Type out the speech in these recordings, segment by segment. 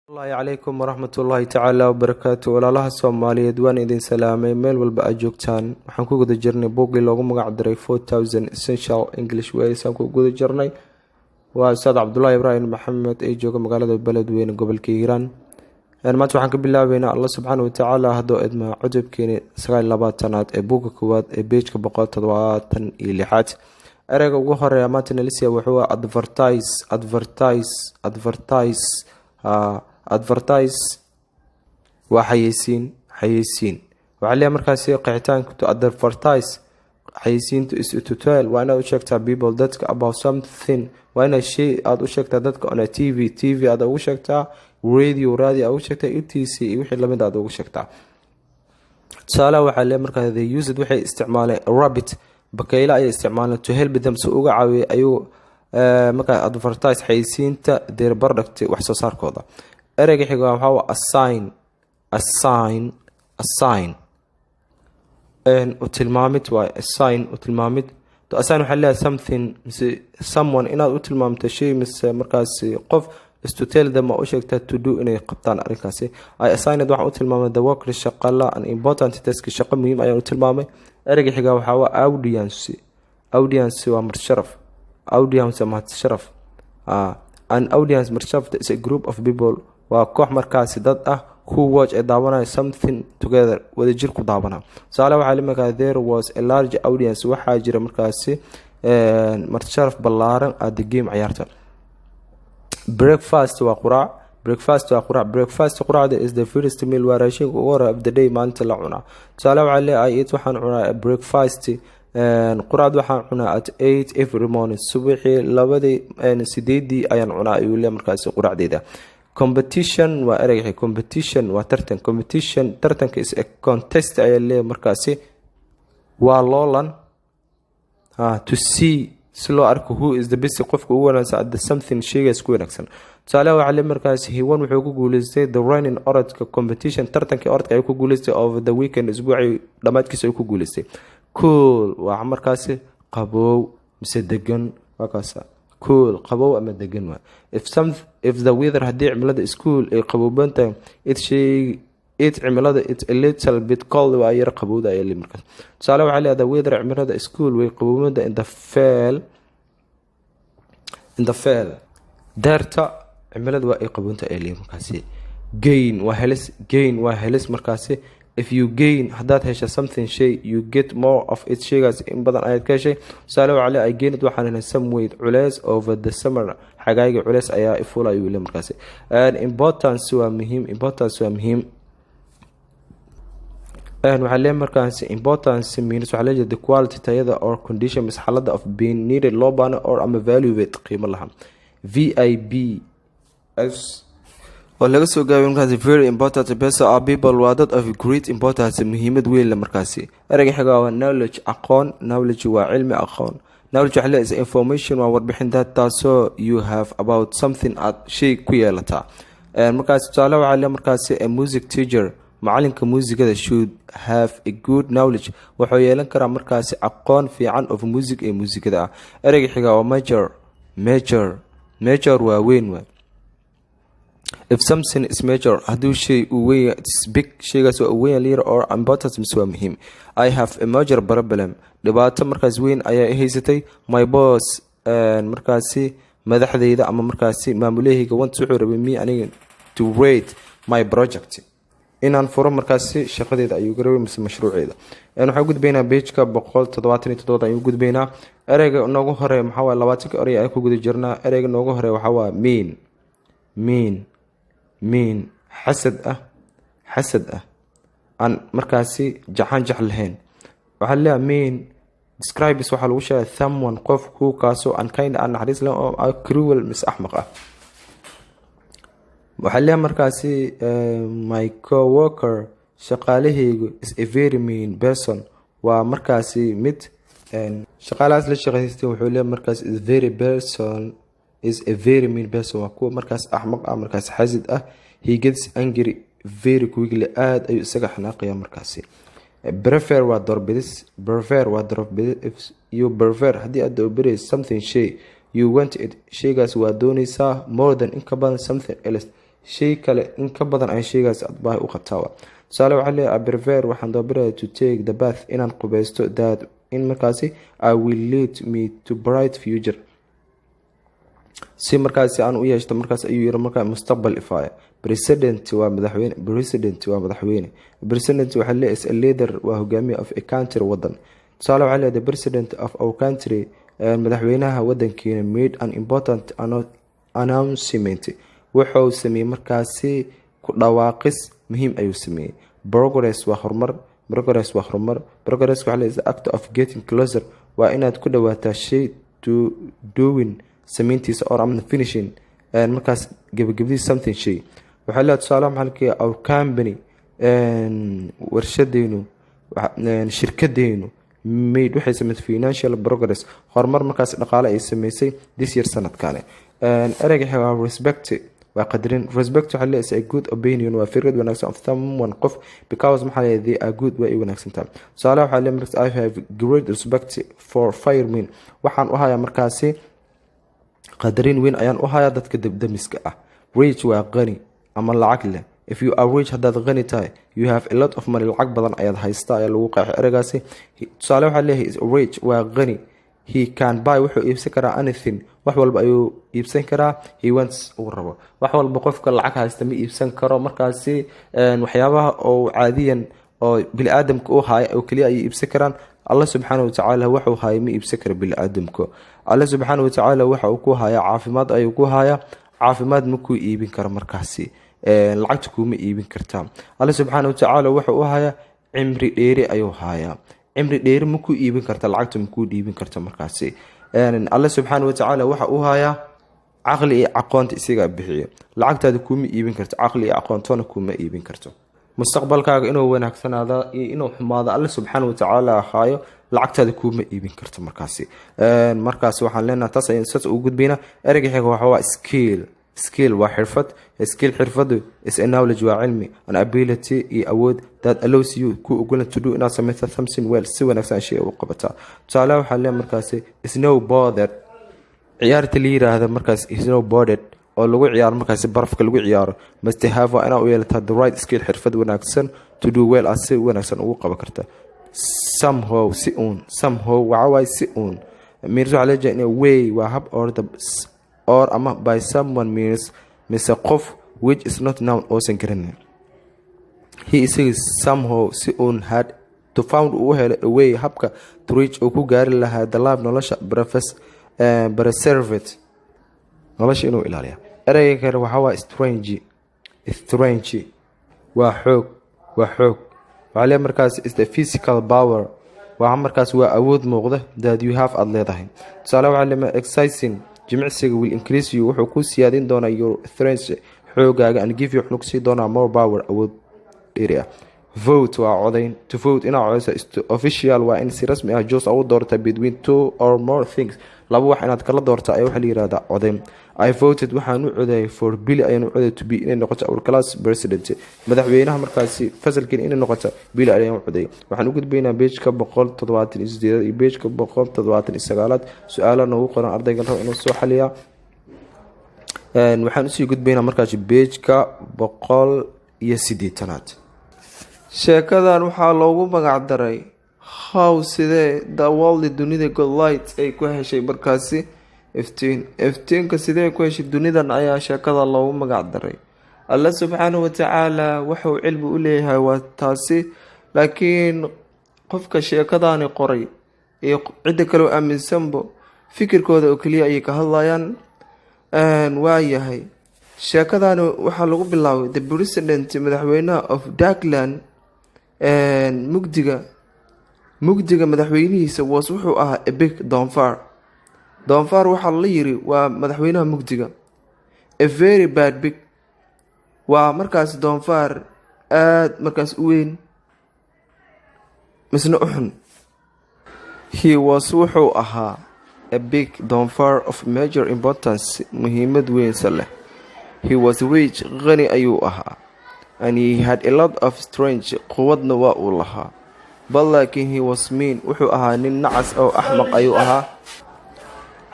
Allahi calaykum waraxmatullaahi tacaala wabarakaatu. walaalaha Soomaaliyeed waan idin salaamay meel walba aad joogtaan. Waxaan ku guda jirnay buuggii loogu magac daray 4000 Essential English Words aan ku guda jirnay. Waa Ustaad Cabdullaahi Ibraahim Maxamed ee jooga magaalada Beledweyne gobolka Hiiraan. Maanta waxaan ka bilaabeynaa Allah subxaanahu wa tacaala haddoo idma cudubkeeni 29aad ee buugga koowaad ee page 176. ereyga ugu horeeya maanta nalisiya wuxuu advertise waa xayeysiin waxaa leeyahay markaasi qeexitaanka to advertise xayeysiintu is to tell waa inaad u sheegtaa people dadka about something waa inaad shay aad u sheegtaa dadka on a tv aad ugu sheegtaa radio aad ugu sheegtaa etc wixii lamid aad ugu sheegtaa. tusaalaha waxaa leeyahay markaasi they used waxay isticmaaleen rabbit bakayla ayay isticmaaleen to help them si uga caawiya ayuu markaa advertise xayeysiinta their product wax soo saarkooda. ereyga xiga waxaa waa assign u tilmaamid waa assign u tilmaamid to assign waxaa leeyahay something mise someone inaad u tilmaamto shay mise markaasi qof is to tell them u sheegtaa to do inay qabtaan arrinkaasi. I assigned waxaan u tilmaamay the work shaqala an important task shaqo muhiim ayaan u tilmaamay. ereyga xiga waxaa waa audience waa marsharaf audience marsharaf an audience marsharaf is a group of people waa koox markaasi dad ah who watch ee daawanaya something together wadajir ku daawana. tusaale waxaa la markaa there was a large audience waxaa jira markaasi marsharaf ballaaran at the game ciyaarta. breakfast quraacda is the first meal waa raashinka ugu hore of the day maalinta la cunaa. tusaale waxaa leeyahay waxaan cunaa breakfast quraacda waxaan cunaa at 8 every morning subaxii 8 ayaan cunaa ayuu leeyahay markaasi quraacdeeda. competition waa ereyga competition waa tartanka is a contest ayaa leeyahay markaasi waa loolan to see si loo arko who is the best qofka ugu wanaagsan at the something shaygaas ku wanaagsan. tusaale waxaa leeyahay markaasi he won wuxuu ku guuleystay the running orodka competition tartankii orodka ayuu ku guuleystay over the weekend isbuucii dhamaadkiisa ayuu ku guuleystay. cool waa markaasi qabow mise degan waa kaasa cool qabow ama degan waa. if the weather hadii cimilada school ay qabowban tahay cimilada it's a little bit cold waa yar qabowda ay leeyahay markaas. tusaale waxaa leeyahay the weather cimilada school way qabowbanta in the fall cimilada waa ay qabowbanta ay leeyahay markaasi. gain waa helis markaasi if you gain hadaad hesha something shay you get more of it shaygaas in badan ayaad ka heshay. tusaale waxaa leeyahay I gained waxaan helay some weight culeys over the summer xagaaga culeys ayaa ifula ayuu leeyahay markaasi. importance waa muhiim waxaa leeyahay markaasi importance means waxaa leeyahay the quality tayada or condition mis xaalada of being needed loo baahna or ama valued qiimo laha. VIPs oo laga soo gaabay markaasi very important person are people waa dad of great importance muhiimad weyn markaasi. ereyga xiga waa knowledge aqoon knowledge waa cilmi aqoon knowledge waxaa leeyahay information waa warbixin taasoo you have about something aad shay ku yeelataa. markaasi tusaale waxaa leeyahay markaasi a music teacher macalinka muusigada should have a good knowledge wuxuu yeelan karaa markaasi aqoon fiican of music ee muusigada ah. ereyga xiga waa major waa weyn waa. if something is major haduu shay uu weyn it's big shaygaas waa weyn leer or important mis waa muhiim. I have a major problem dhibaato markaas weyn ayaa haysatay my boss markaasi madaxdeyda ama markaasi maamulahayga wuxuu rabay me aniga to rate my project inaan furo markaasi shaqadeeda ayuu garaway mise mashruuceeda. waxaan gudbaynaa page-ka 177 ayuu gudbaynaa. ereyga noogu hore maxaa waa 20 erey ay ku guda jirnaa. ereyga noogu hore waxaa waa mean xasad ah aan markaasi jax lahayn. waxaa leeyahay mean describes waxaa lagu sheegay someone qof ku kaasoo unkind aan naxariis leh oo cruel mis axmaq ah. waxaa leeyahay markaasi my coworker shaqaalahaygu is a very mean person waa markaasi mid shaqaalahaas la shaqaystay wuxuu leeyahay markaasi is a very mean person waa kuwa markaas axmaq ah markaasi xasid ah. he gets angry very quickly aad ayuu isaga xanaaqaya markaasi. prefer waa doorbidis if you prefer hadii aad doorbidayso something shay you want it shaygaas waa doonaysaa more than in ka badan something else shay kale in ka badan ay shaygaas aad baahi u qabtaa. tusaale waxaa leeyahay I prefer waxaan doobiraya to take the bath inaan qubeysto that in markaasi I will lead me to bright future si markaasi aan u yeeshto markaas ayuu yiri markaa mustaqbal ifaya. President waa madaxweyne president waxa leeyahay is a leader waa hogaamiye of a country wadan. tusaale waxaa leeyahay the president of our country madaxweynaha wadankeena made an important announcement wuxuu sameeyay markaasi ku dhawaaqis muhiim ayuu sameeyay. Progress waa horumar progress waxa leeyahay act of getting closer waa inaad ku dhawaataa shay to doing sameyntiisa or am finishing markaas gabagabadii something shay. waxaa leeyahay tusaale maxalkii our company warshadeenu shirkadeenu made waxay sameeyay financial progress horumar markaas dhaqaale ay sameysay this year sanadkan. erayga xigay respect waa qadarin. respect waxa leeyahay a good opinion waa fikrad wanaagsan of someone qof because maxaa leeyahay they are good waa wanaagsan tahay. tusaale waxaa leeyahay I have great respect for firemen waxaan u hayaa markaasi qadarin weyn ayaan u hayaa dadka debdemiska ah. rich waa qani ama lacag leh. if you are rich hadaad qani tahay you have a lot of money lacag badan ayaad haystaa ayaa lagu qeexay eraygaasi. tusaale waxaa leeyahay rich waa qani he can buy wuxuu iibsan karaa anything wax walba ayuu iibsan karaa he wants uu rabo wax walba qofka lacag haysta ma iibsan karo markaasi waxyaabaha oo caadiyan oo bil aadamka u haay oo kaliya ay iibsan karaan. Allah subhanahu wa ta'ala wuxuu haay ma iibsan karo bil aadamka. Allah subhanahu wa ta'ala waxa uu ku haaya caafimaad ayuu ku haaya caafimaad ma ku iibin karo markaasi lacagta kuma iibin kartaa. Allah subhanahu wa ta'ala wuxuu u haaya cimri dheeri ayuu haaya cimri dheeri ma ku iibin karta lacagta ma ku dhiibin karta markaasi. Allah subhanahu wa ta'ala waxa uu haaya aqli iyo aqoonta isaga bixiyo lacagtaada kuma iibin karto aqli iyo aqoontona kuma iibin karto. mustaqbalkaaga inuu wanaagsanaado iyo inuu xumaado Allah subhanahu wa ta'ala haayo lacagtaada kuma iibin karto markaasi. markaasi waxaan leenahay taas ayaan soo gudbina. erayga xiga waxa waa skill waa xirfad. xirfadu is a knowledge waa cilmi an ability iyo awood that allows you ku ogolan to do inaad sameyso something well si wanaagsan shay u qabataa. tusaale waxaa leeyahay markaasi snowboarder ciyaarta la yiraahdo markaas snowboarded oo lagu ciyaaro markaas barafka lagu ciyaaro must have waa inaa u yeelataa the right skill xirfad wanaagsan to do well as si wanaagsan ugu qaban karta. somehow waa si uun means waxa leeyahay in a way waa hab or ama by someone means mise qof which is not known or garanin. he is somehow si uun had to found uu helay a way habka to reach oo ku gaari lahaa the life nolosha preserve nolosha inuu ilaaliyo. erayga kale waxa waa strange waa xoog waxa leeyahay markaas is the physical power waa markaas waa awood muuqda that you have ad leedahay. tusaale waxa leeyahay exercising jimicsiga will increase you wuxuu ku siyaadin doonaa your strength xoogaaga and give you wuxuu sii doonaa more power awood area. vote waa codayn. to vote ina codaysa official waa in si rasmi ah joos ugu doorta between two or more things laba wax inaad kala doorta ay waxa la yiraahdaa codayn. I voted waxaan u coday for Billy ayaan u coday to be inay noqoto our class president madaxweynaha markaasi fasalkiina inay noqoto Billy ayaan u coday. waxaan u gudbaynaa page-ka 178 iyo page-ka 179 su'aalaha ugu qoran ardayga rabo inuu soo xaliya. waxaan u sii gudbaynaa markaasi page-ka 180aad. sheekadan waxaa loogu magac daray how sidee the world dunida good light ay ku heshay markaasi iftiinka sidee ku heshay dunidan ayaa sheekada loogu magac daray. Allah subhanahu wa ta'ala wuxuu cilmi u leeyahay waa taasi laakiin qofka sheekadani qoray iyo cid kale oo aaminsanbo fikirkooda oo kaliya ay ka hadlayaan. waa yahay sheekadani waxa lagu bilaabay the president madaxweynaha of Darkland mugdiga madaxweynihiisa wuxuu ahaa a big doonfaar waxaa la yiri waa madaxweynaha mugdiga. a very bad big waa markaas doonfaar aad markaas u weyn misna u xun. wuxuu ahaa a big doonfaar of major importance muhiimad weyn leh. he was rich qani ayuu ahaa and he had a lot of strength quwadna waa uu lahaa. but laakiin he was mean wuxuu ahaa nin nacas oo axmaq ayuu ahaa.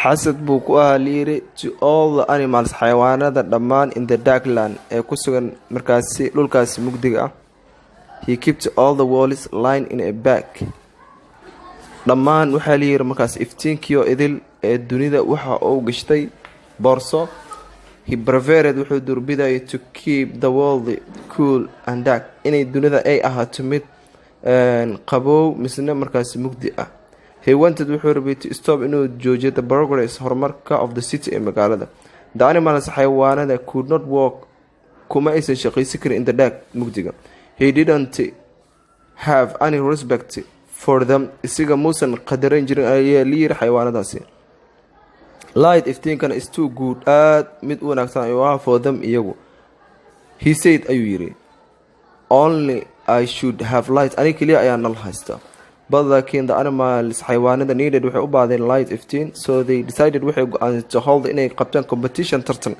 xasad buu ku ahaa layiri to all the animals xayawaanada dhammaan in the darkland ee ku sugan markaasi dhulkaasi mugdiga ah. He kept all the walls line in a bag. dhammaan waxaa layiri markaas iftiinkiyo idil ee dunida waxa uu gashtay boorso. He preferred wuxuu durbidayay to keep the world cool and dark inay dunida ay ahaato mid qabow misna markaasi mugdi ah. He wanted wuxuu rabay to stop inuu joojiyo the progress horumarka of the city ee magaalada. The animals xayawaanada could not walk kuma aysan shaqaysi karin in the dark mugdiga. He didn't have any respect for them isiga muusan qadarin jirin ayaa layiri xayawaanadaasi. Light iftiinkana is too good aad mid u wanaagsan ayuu ahaa for them iyagu. He said ayuu yiri only I should have light ani kaliya ayaa nal haysta. But laakiin the animals xayawaanada needed waxay u baahdeen light iftiin, so they decided waxay go'aansadeen to hold inay qabtaan competition tartan.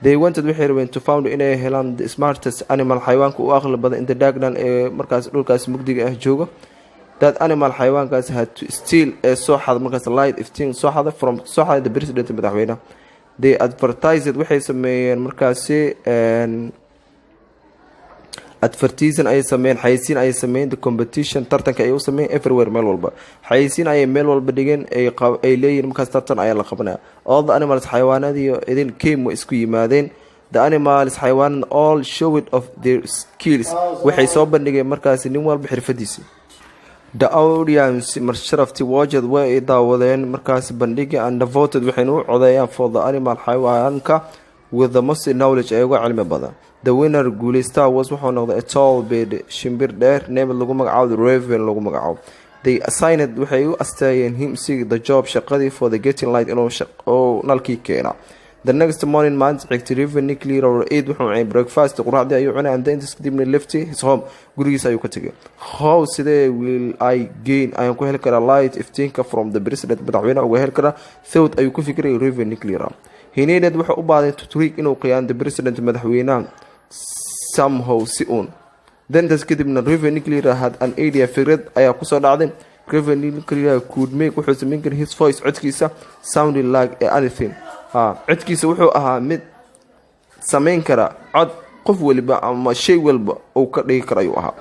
They wanted waxay rabeen to found inay helaan the smartest animal xayawaanka u aqli badan in the darkland ee markaas dhulkaas mugdiga ah jooga. That animal xayawaankaas had to steal soo xad markaas light iftiin soo xada from soo xada the president madaxweynaha. They advertised waxay sameeyeen markaasi advertising ay sameeyeen xayisiin ay sameeyeen the competition tartanka ay u sameeyeen everywhere meel walba. xayisiin ay meel walba dhigeen ay leeyihiin markaas tartan ayaa la qabanaya. All the animals xayawaanadii idin came isku yimaadeen. The animals xayawaan all showed of their skills waxay soo bandhigeen markaas nin walba xirfadiisa. The audience marshafti wajad way daawadeen markaas bandhigi and voted waxay u codeeyaan for the animal xayawaanka with the most knowledge ay uga cilmi badan. The winner guuleysta was wuxuu noqday a tall bird shimbir dheer named lagu magacaabo raven lagu magacaabo. They assigned waxay u asteeyeen him the job shaqadii for the getting light inuu nalkii keena. The next morning man xigtay raven clear or eat wuxuu cunay breakfast quraacdii ayuu cunay and then kadibna left his home gurigiisa ayuu ka tagay. How sidee will I gain ayaan ku heli karaa light iftiinka from the president madaxweynaha uga heli karaa thought ayuu ku fikiray raven clear. He needed wuxuu u baaday to trick inuu qiyaan the president madaxweynaha somehow si un. Then das kadibna raven clear had an idea fikrad ayaa ku soo dhacday. Raven clear could make wuxuu sameyn karaa his voice codkiisa sounding like anything. codkiisa wuxuu ahaa mid sameyn kara cod qof waliba ama shay walba uu ka dhigi karo ayuu ahaa.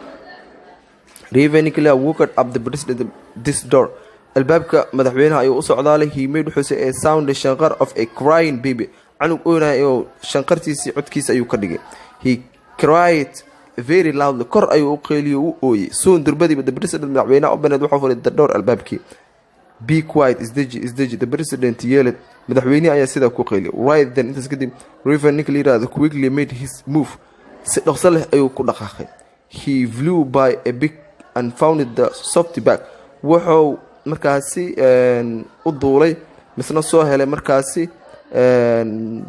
Raven clear walked up the president this door. albaabka madaxweynaha ayuu u socdaalay. He made wuxuu a sound shanqar of a crying baby canug oonayo shanqartiisii codkiisa ayuu ka dhigay. He cried very loudly kor ayuu u qeyliyay u ooyay. Soon durbadiiba the president madaxweynaha u baneed wuxuu furay the door albaabkii. Be quiet is the president yelled. madaxweynaha ayaa sida ku qeyliyay. Right then intaas kadib Raven clear quickly made his move. Si dhaqso leh ayuu ku dhaqaaqay. He flew by a big and found the soft bag. wuxuu markaasi u duulay misna soo helay markaasi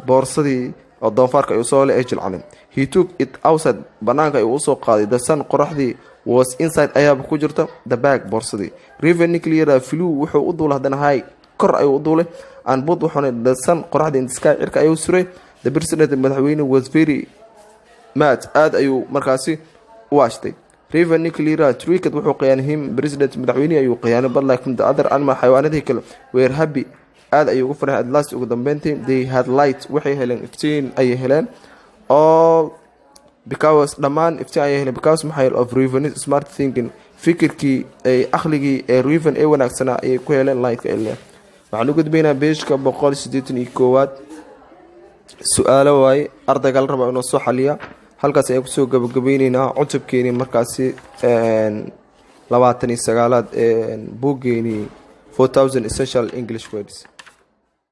boorsadii oo doonfaarka ayuu soo helay jilcan. He took it outside banaanka ayuu soo qaaday. The sun qoraxdii was inside ayaaba ku jirta the bag boorsadii. Raven clear flew wuxuu u duulay hadana hay kor ayuu u duulay and both wuxuuna the sun qoraxdii in sky cirka ayuu suray. The president madaxweyne was very mad aad ayuu markaasi u waashtay. Raven clear tricked wuxuu qiyaan him president madaxweyne ayuu qiyaanay but like the other animal xayawaanadii kale were happy aad ayuu ugu farxay. At last ugu dambeyntii they had light waxay heleen iftiin ay heleen all because dhammaan iftiin ay heleen because maxay of Raven smart thinking fikirkii ay aqligii ee Raven ee wanaagsanaa ay ku heleen light ka ilaa. waxaan u gudbaynaa page-ka 181 su'aalo waay ardayga la rabo inuu soo xaliya. halkaas ay ku soo gabagabeynayna cutubkeeni markaasi 29aad buugeeni 4000 essential English words.